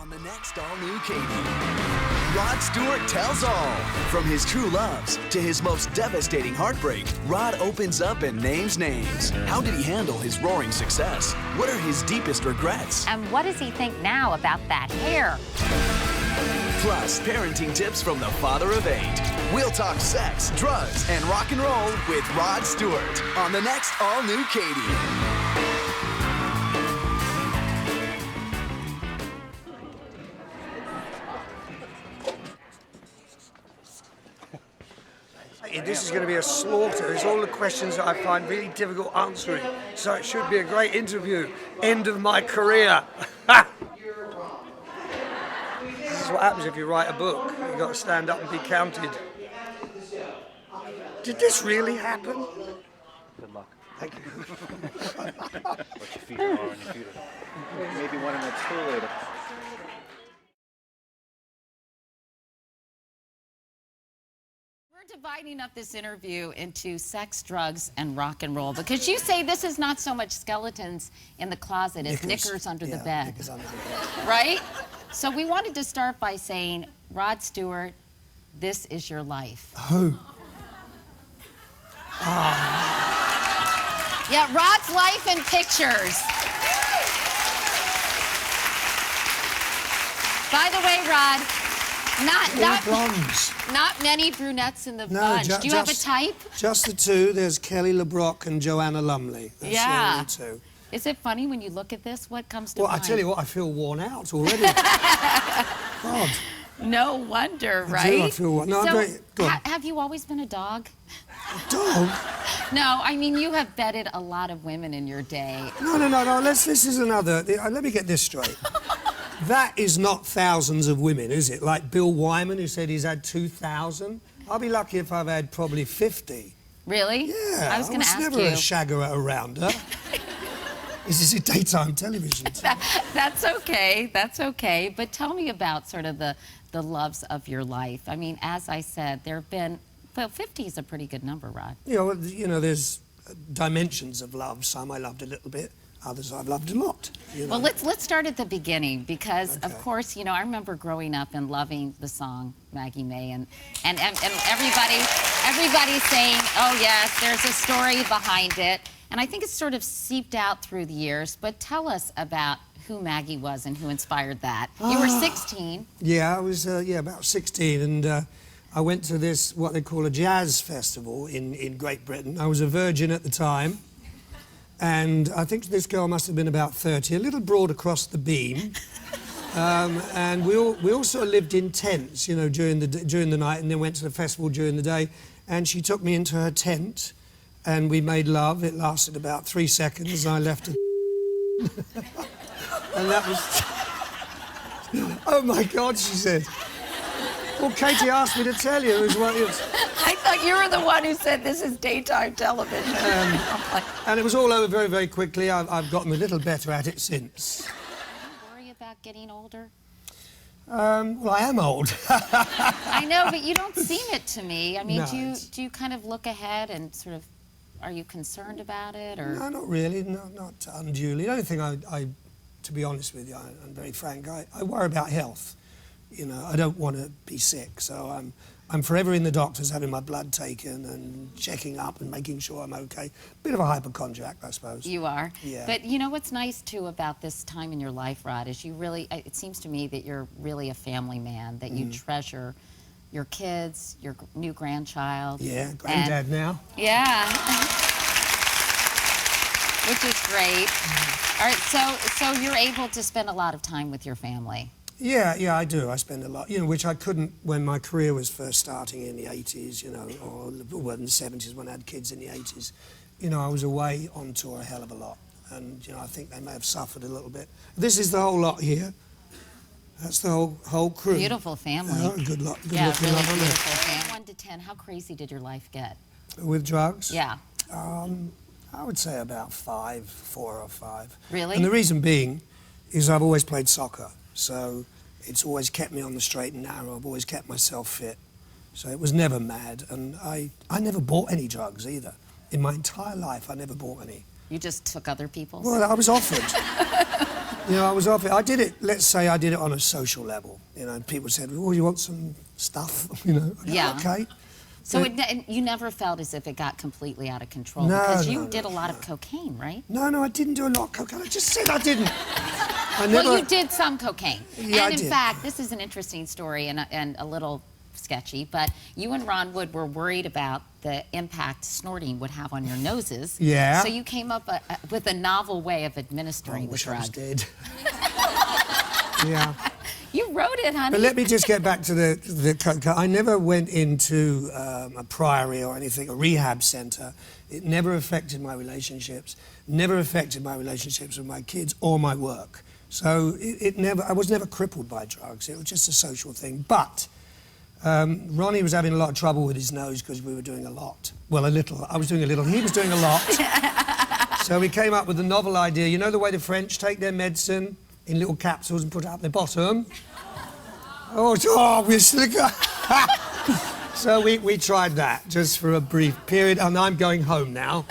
On the next all-new Katie, Rod Stewart tells all. From his true loves to his most devastating heartbreak, Rod opens up and names names. How did he handle his roaring success? What are his deepest regrets? And what does he think now about that hair? Plus, parenting tips from the father of 8. We'll talk sex, drugs, and rock and roll with Rod Stewart on the next all-new Katie. This is going to be a slaughter. It's all the questions that I find really difficult answering. So it should be a great interview. End of my career. This is what happens if you write a book. You've got to stand up and be counted. Did this really happen? Good luck. Thank you. What your feet are on your feet. Maybe one in the stool later. We're dividing up this interview into sex, drugs, and rock and roll because you say this is not so much skeletons in the closet as knickers under the bed. Knickers under the bed. Right? So we wanted to start by saying, Rod Stewart, this is your life. Who? Yeah, Rod's life in pictures. By the way, Rod, not many brunettes in the bunch. Do you have a type? Just the two. There's Kelly LeBrock and Joanna Lumley. That's the only two. Is it funny when you look at this? What comes to mind? mind? I tell you what, I feel worn out already. God. No wonder, right? I feel worn. No, so, have you always been a dog? A dog? No, I mean, you have bedded a lot of women in your day. No. This is another. Let me get this straight. That is not thousands of women, is it? Like Bill Wyman, who said he's had 2,000. I'll be lucky if I've had probably 50. Really? Yeah. I was going to ask you. never a shagger around her. This is a daytime television. That's okay. That's okay. But tell me about sort of the loves of your life. I mean, as I said, there have been, well, 50 is a pretty good number, Rod. You know, there's dimensions of love. Some I loved a little bit. Others I've loved a lot. You know. Well, let's start at the beginning because, of course, you know, I remember growing up and loving the song Maggie May, and everybody saying, oh yes, there's a story behind it, and I think it's sort of seeped out through the years. But tell us about who Maggie was and who inspired that. You were 16. Yeah, I was about 16, and I went to this what they call a jazz festival in Great Britain. I was a virgin at the time. And I think this girl must have been about 30, a little broad across the beam. And we also lived in tents, you know, during the night, and then went to the festival during the day. And she took me into her tent, and we made love. It lasted about 3 seconds. I left her. And that was... Oh, my God, she said. Well, Katie asked me to tell you. It was I thought you were the one who said this is daytime television. And it was all over very, very quickly. I've gotten a little better at it since. Do you worry about getting older? Well, I am old. I know, but you don't seem it to me. I mean, No, do you kind of look ahead and sort of, are you concerned about it? Or? No, not really. Not unduly. The only thing to be honest with you, I'm very frank, I worry about health. You know, I don't want to be sick, so I'm forever in the doctors having my blood taken and checking up and making sure I'm okay. Bit of a hypochondriac, I suppose. You are. Yeah. But you know what's nice, too, about this time in your life, Rod, is you really, it seems to me that you're really a family man, that you treasure your kids, your new grandchild. Yeah, granddad now. Yeah. Which is great. All right, so you're able to spend a lot of time with your family. Yeah, I do. I spend a lot, you know, which I couldn't when my career was first starting in the 80s, you know, or in the 70s when I had kids in the 80s. You know, I was away on tour a hell of a lot. And, you know, I think they may have suffered a little bit. This is the whole lot here. That's the whole crew. Beautiful family. Good luck. Good yeah, looking really lot, beautiful family. 1 to 10, how crazy did your life get? With drugs? Yeah. I would say about 4 or 5. Really? And the reason being is I've always played soccer. So it's always kept me on the straight and narrow. I've always kept myself fit. So it was never mad. And I never bought any drugs either. In my entire life, I never bought any. You just took other people's? Well, I was offered. You know, I was off it. I did it, let's say I did it on a social level. You know, and people said, oh, you want some stuff? You know, Yeah. Okay. So But- you never felt as if it got completely out of control? No, because you no, did no, a lot of cocaine, right? No, I didn't do a lot of cocaine. I just said I didn't. I never... Well, you did some cocaine. Yeah, and I in did. fact, this is an interesting story and a little sketchy, but you and Ron Wood were worried about the impact snorting would have on your noses. Yeah. So you came up with a novel way of administering I the wish I drug. was dead. Yeah. You wrote it, honey. But let me just get back to the cocaine. I never went into a priory or anything, a rehab centre. It never affected my relationships, never affected my relationships with my kids or my work. So I was never crippled by drugs. It was just a social thing. But Ronnie was having a lot of trouble with his nose because we were doing a lot. Well, a little. I was doing a little. He was doing a lot. So we came up with the novel idea. You know the way the French take their medicine in little capsules and put it up their bottom? Obviously. So we tried that just for a brief period, and I'm going home now.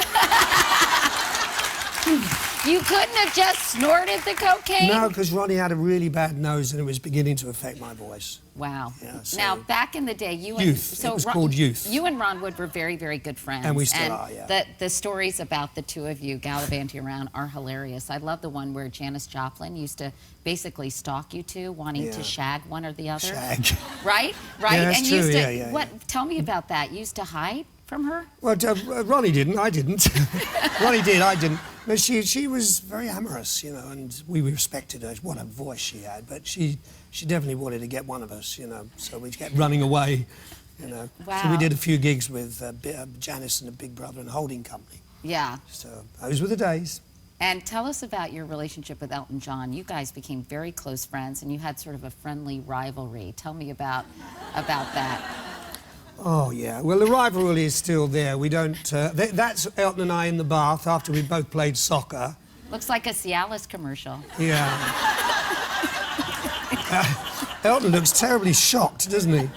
You couldn't have just snorted the cocaine? No, because Ronnie had a really bad nose and it was beginning to affect my voice. Wow. Yeah, so- Now, back in the day, you Youth. and... It was called Youth. You and Ron Wood were very, very good friends. And we still are, yeah. The stories about the two of you gallivanting around are hilarious. I love the one where Janis Joplin used to basically stalk you two, wanting to Yeah. shag one or the other. Shag. Right? Yeah, that's and true, used to... yeah. What? Tell me about that. You used to hide from her? Well, Ronnie didn't, I didn't. Ronnie did, I didn't. But she was very amorous, you know, and we respected her. What a voice she had. But she definitely wanted to get one of us, you know, so we kept running away, you know. Wow. So we did a few gigs with Janice and the Big Brother and Holding Company. Yeah. So those were the days. And tell us about your relationship with Elton John. You guys became very close friends, and you had sort of a friendly rivalry. Tell me about that. Oh, yeah. Well, the rivalry is still there. We don't... that's Elton and I in the bath after we both played soccer. Looks like a Cialis commercial. Yeah. Elton looks terribly shocked, doesn't he?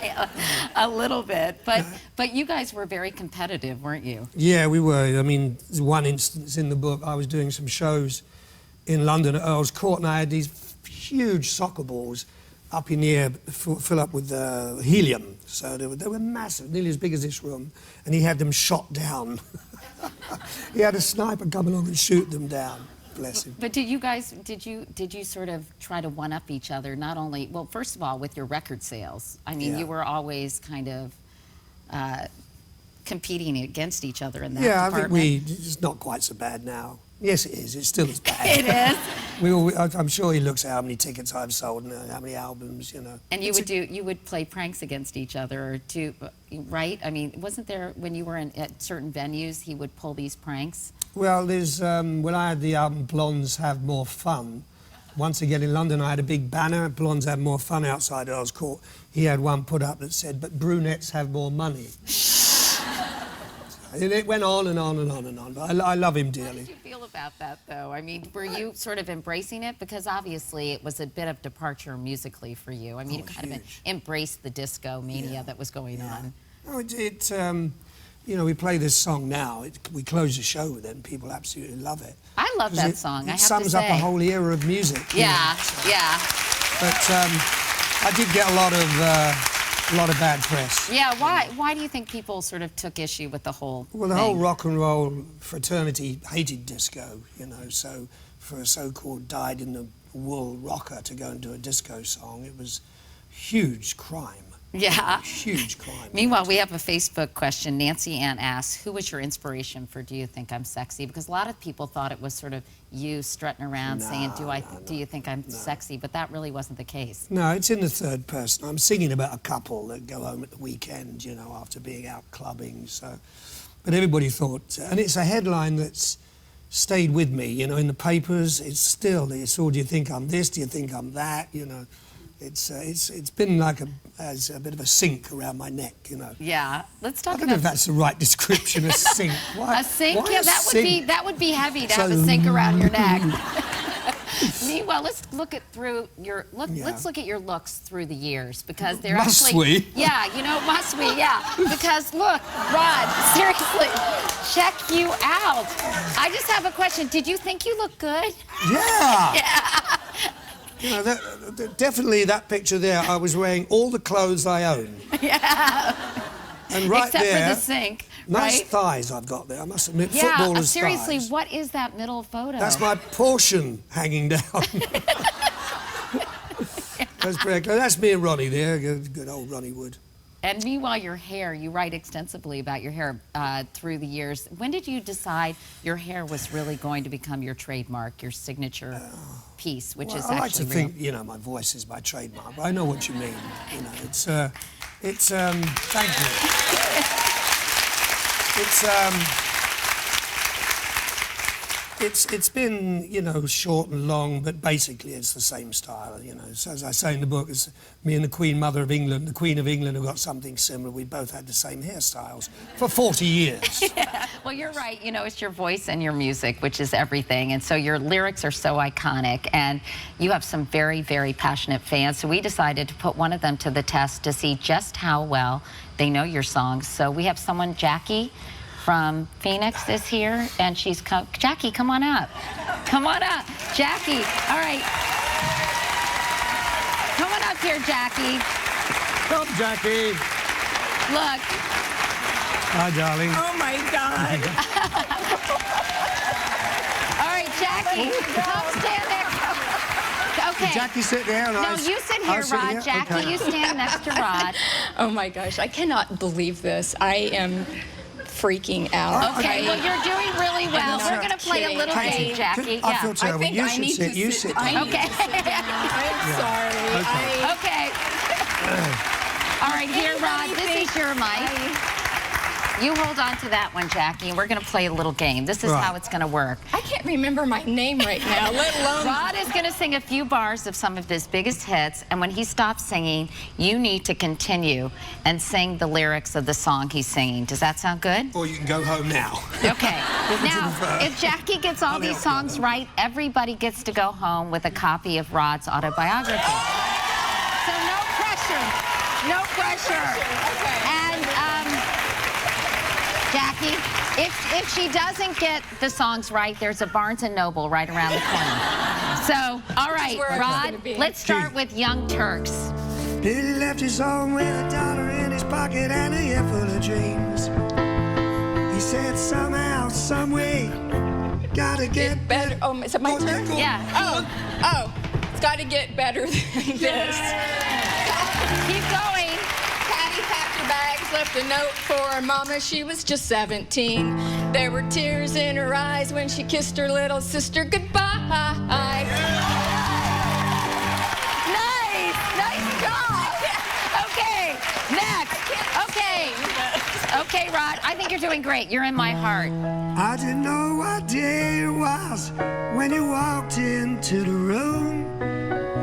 A little bit, but you guys were very competitive, weren't you? Yeah, we were. I mean, there's one instance in the book. I was doing some shows in London at Earl's Court, and I had these huge soccer balls up in the air, fill up with helium. So they were massive, nearly as big as this room, and he had them shot down. He had a sniper come along and shoot them down. Bless him. But did you sort of try to one-up each other, not only, well, first of all, with your record sales? I mean, Yeah. you were always kind of competing against each other in that Yeah, department. I think it's not quite so bad now. Yes, it is. It's still as bad. It is. I'm sure he looks at how many tickets I've sold and how many albums, you know. And you would play pranks against each other, or right? I mean, wasn't there, when you were at certain venues, he would pull these pranks? Well, there's when I had the album Blondes Have More Fun, once again in London I had a big banner, Blondes Have More Fun, outside Earl's Court. He had one put up that said, but brunettes have more money. And it went on and on and on and on, but I love him How dearly. did you feel about that, though? I mean, were you sort of embracing it? Because obviously it was a bit of departure musically for you. I mean, you kind of embraced the disco mania that was going on. Oh, you know, we play this song now, we close the show with it and people absolutely love it. I love 'Cause that song, I have It to sums say. up a whole era of music. you know, Yeah, so. yeah. But I did get a lot of bad press. Yeah, why do you think people sort of took issue with the whole Well, the thing? whole rock and roll fraternity hated disco, you know, so for a so-called dyed-in-the-wool rocker to go and do a disco song, it was huge crime. Yeah. Huge crime. Meanwhile, we have a Facebook question. Nancy Ann asks, who was your inspiration for Do You Think I'm Sexy? Because a lot of people thought it was sort of you strutting around saying, do you think I'm sexy? But that really wasn't the case. No, it's in the third person. I'm singing about a couple that go home at the weekend, you know, after being out clubbing, so... But everybody thought... And it's a headline that's stayed with me, you know, in the papers. It's all, do you think I'm this? Do you think I'm that? You know, it's been like as a bit of a sink around my neck, you know. Yeah, let's talk I don't know about... if that's the right description, a sink. Why, A sink? why Yeah, a that would be heavy to have a sink around your neck. Meanwhile, let's look at let's look at your looks through the years, because they're Must actually... we? Yeah, you know, must we? Yeah, because look, Rod, seriously, check you out. I just have a question. Did you think you look good? Yeah. Yeah. You know, definitely that picture there, I was wearing all the clothes I own. Yeah. And right Except there, for the sink, nice right? thighs I've got there, I must admit, Yeah, footballers' seriously, thighs. what is that middle photo? That's my portion hanging down. That's correct. That's me and Ronnie there, good old Ronnie Wood. And meanwhile, your hair, you write extensively about your hair through the years. When did you decide your hair was really going to become your trademark, your signature piece, which is I like actually to real? think, you know, my voice is my trademark, but I know what you mean. You know, thank you. It's been, you know, short and long, but basically it's the same style, you know. So as I say in the book, it's me and the Queen Mother of England, the Queen of England, have got something similar. We both had the same hairstyles for 40 years. Yeah. Well, you're right. You know, it's your voice and your music, which is everything. And so your lyrics are so iconic, and you have some very, very passionate fans. So we decided to put one of them to the test to see just how well they know your songs. So we have someone, Jackie from Phoenix is here, and she's come. Jackie, come on up. Come on up. Jackie, all right. Come on up here, Jackie. Come, Jackie. Look. Hi, darling. Oh, my God. All right, Jackie, come stand next. Okay. Jackie, sit down. No, you sit here, Rod. Jackie, okay. you stand next to Rod. Oh, my gosh. I cannot believe this. I am freaking out. Okay, well, you're doing really well. I'm We're going to play a kidding. little game, Jackie. I feel terrible. think You I should need sit. to You sit- sit I down. need Okay. I'm sorry. Okay. Okay. All right, here, Rod, this is your mic. You hold on to that one, Jackie, and we're going to play a little game. This is how it's going to work. I can't remember my name right now, let alone... Rod is going to sing a few bars of some of his biggest hits, and when he stops singing, you need to continue and sing the lyrics of the song he's singing. Does that sound good? Or you can go home now. Okay. Now, if Jackie gets all these songs right, everybody gets to go home with a copy of Rod's autobiography. So no pressure. No pressure. Okay. And, Jackie, if she doesn't get the songs right, there's a Barnes & Noble right around the corner. So, all right, where I was Rod, gonna be. let's start with Young Turks. Billy left his home with $1 in his pocket and a ear full of dreams. He said somehow, some way, gotta get better. Oh, is it my turn? Cool. Yeah. Oh, it's got to get better than this. Keep going. Patty packed her bags, left a note for her mama. She was just 17. There were tears in her eyes when she kissed her little sister goodbye. Nice job. Okay, next. Okay, Rod, I think you're doing great. You're in my heart. I didn't know what day it was when you walked into the room.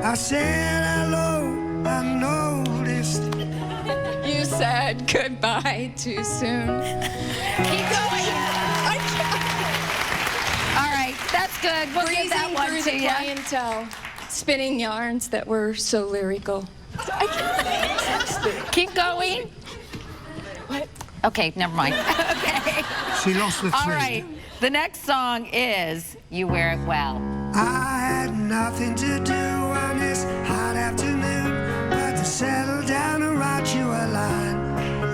I said hello, I noticed. You said goodbye too soon. Keep going. All right, that's good. We'll give that one through to the you. clientele, spinning yarns that were so lyrical. Keep going. What? Okay, never mind. Okay. She lost the All thread. right. The next song is You Wear It Well. I had nothing to do on this hot afternoon but to settle down and write you a line.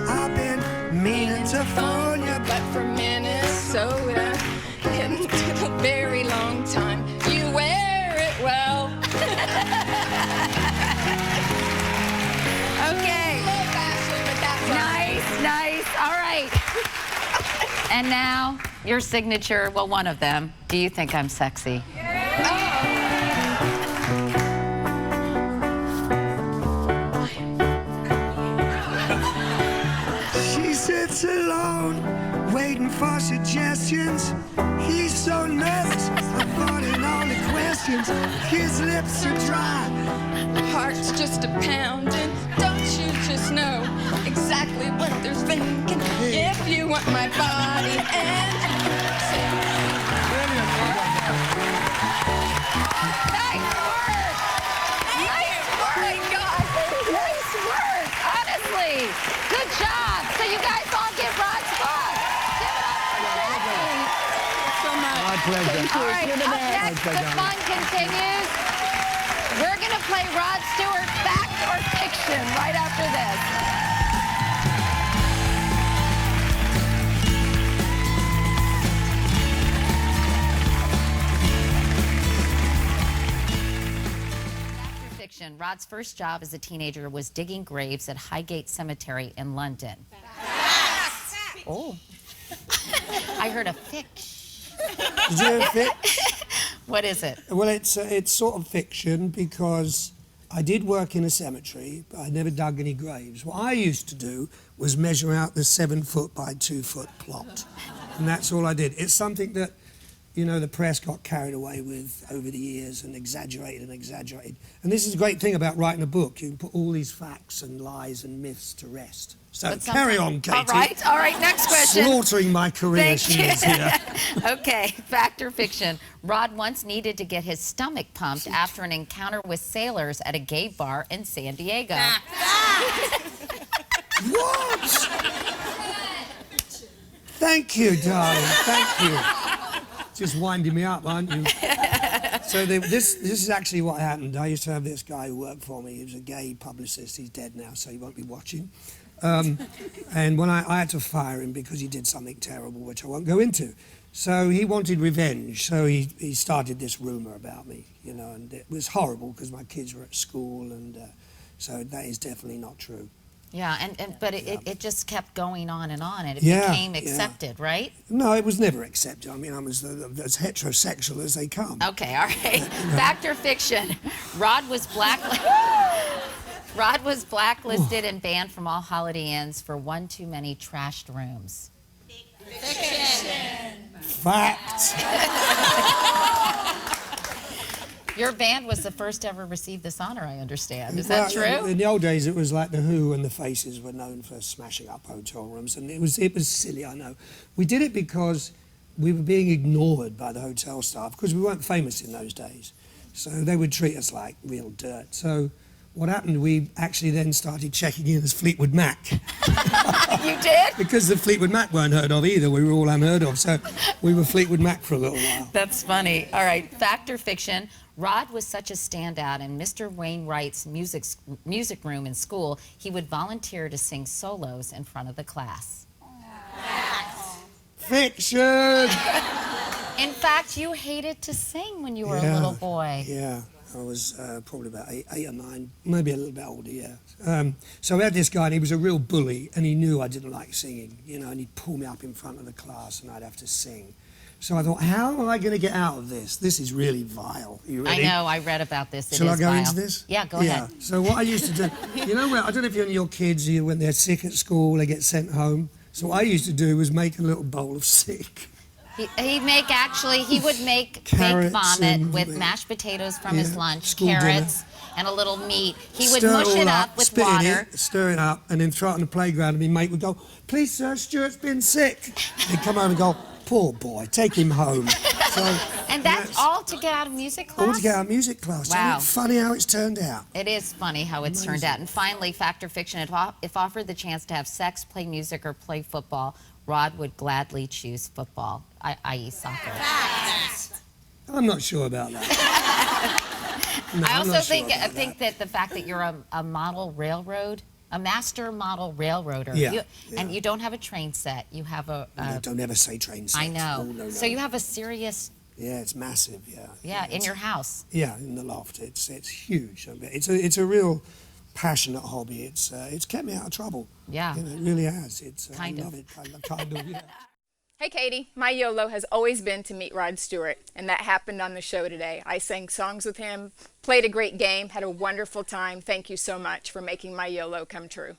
I've been meaning to phone you, But from Minnesota, into a very long time, you wear it well. Okay. Love Ashley, but that's all right. Nice. All right. And now, your signature, well, one of them. Do you think I'm sexy? She sits alone, waiting for suggestions. He's so nervous, avoiding all the questions. His lips are dry. Heart's just a pounding. Don't you just know exactly what they're thinking? If you want my body and Nice work. Nice work. Honestly. Good job. So you guys all get Rod's book. Give it up for Jackie. so much. My pleasure. All right, up next, the fun continues. We're to play Rod Stewart, Fact or Fiction, right after this. Rod's first job as a teenager was digging graves at Highgate Cemetery in London. Oh. I heard a fiction. Did you hear fiction? What is it? Well, it's sort of fiction because I did work in a cemetery, but I never dug any graves. What I used to do was measure out the 7-foot by 2-foot plot. And that's all I did. It's something that, you know, the press got carried away with over the years and exaggerated and exaggerated. And this is the great thing about writing a book. You can put all these facts and lies and myths to rest. So carry on, Katie. All right, next question. Slaughtering my career, she is here. Okay, fact or fiction. Rod once needed to get his stomach pumped after an encounter with sailors at a gay bar in San Diego. What? Thank you, darling. Thank you. Just winding me up, aren't you? So this is actually what happened. I used to have this guy who worked for me. He was a gay publicist. He's dead now, so he won't be watching. And when I had to fire him because he did something terrible, which I won't go into. So he wanted revenge. So he started this rumor about me, you know, and it was horrible because my kids were at school, and so that is definitely not true. Yeah, but it just kept going on, and it became accepted, right? No, it was never accepted. I mean, I was as heterosexual as they come. Okay, all right. Fact or fiction? Rod was blacklisted and banned from all Holiday Inns for one too many trashed rooms. Fiction. Fact. Your band was the first to ever receive this honor, I understand. Is that true? In the old days, it was like The Who and the Faces were known for smashing up hotel rooms, and it was silly, I know. We did it because we were being ignored by the hotel staff because we weren't famous in those days. So they would treat us like real dirt. So what happened, we actually then started checking in as Fleetwood Mac. You did? Because the Fleetwood Mac weren't heard of either. We were all unheard of. So we were Fleetwood Mac for a little while. That's funny. All right, fact or fiction? Rod was such a standout in Mr. Wainwright's music room in school, he would volunteer to sing solos in front of the class. Fiction! In fact, you hated to sing when you were a little boy. Yeah, I was probably about eight or 9, maybe a little bit older, yeah. So I had this guy, and he was a real bully, and he knew I didn't like singing, you know, and he'd pull me up in front of the class, and I'd have to sing. So I thought, how am I going to get out of this? This is really vile. Are you ready? I know, I read about this. Shall I go into this? Yeah, go ahead. So what I used to do, you know, I don't know if your kids, when they're sick at school, they get sent home. So what I used to do was make a little bowl of sick. He would make fake vomit with mashed potatoes from his lunch, carrots, and a little meat. He would mush it up with water. Stir it up, and then throw it on the playground, and my mate would go, "Please, sir, Stuart's been sick." He'd come over and go, "Poor boy, take him home." So, and that's all to get out of music class? All to get out of music class. Wow. Isn't it funny how it's turned out? It is funny how it's turned out. And finally, fact or fiction, if offered the chance to have sex, play music, or play football, Rod would gladly choose football, i.e. soccer. I'm not sure about that. No, I also think that. that the fact that you're a model railroad, a master model railroader, and you don't have a train set, you have a... No, don't ever say train set. I know. Oh, no. So you have a serious... Yeah, it's massive, yeah. Yeah, in your house. Yeah, in the loft. It's huge. It's a real passionate hobby. It's kept me out of trouble. Yeah. You know, it really has. I love it. Kind of, yeah. Hey, Katie. My YOLO has always been to meet Rod Stewart, and that happened on the show today. I sang songs with him, played a great game, had a wonderful time. Thank you so much for making my YOLO come true.